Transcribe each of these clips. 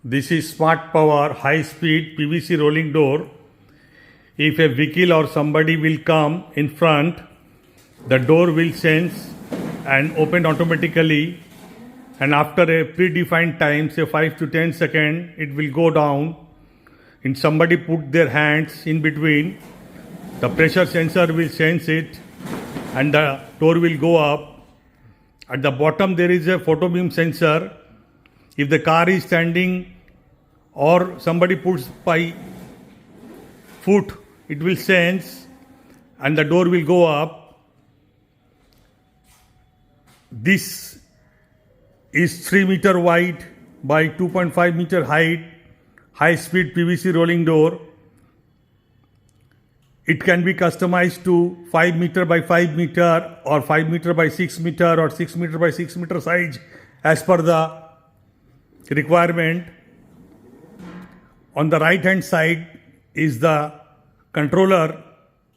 This is Smartpower high-speed PVC rolling door. If a vehicle or somebody will come in front, the door will sense and open automatically, and after a predefined time, say 5 to 10 seconds, it will go down. And somebody put their hands in between, the pressure sensor will sense it and the door will go up. At the bottom there is a photo beam sensor. If the car is standing or somebody puts by foot, it will sense and the door will go up. This is 3 meter wide by 2.5 meter height, high speed PVC rolling door. It can be customized to 5 meter by 5 meter or 5 meter by 6 meter or 6 meter by 6 meter size as per the requirement. On the right hand side is the controller,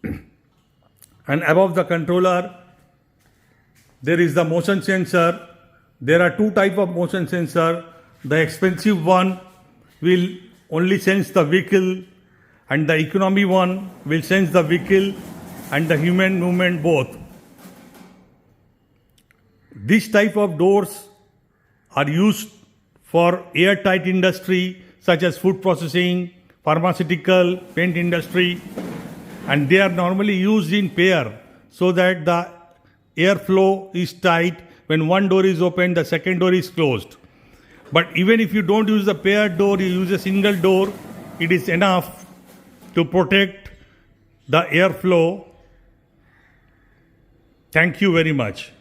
and above the controller there is the motion sensor. There are two types of motion sensor. The expensive one will only sense the vehicle, and the economy one will sense the vehicle and the human movement both. This type of doors are used for airtight industry such as food processing, pharmaceutical, paint industry, and they are normally used in pair so that the airflow is tight. When one door is open, the second door is closed. But even if you don't use the paired door, you use a single door, it is enough to protect the airflow. Thank you very much.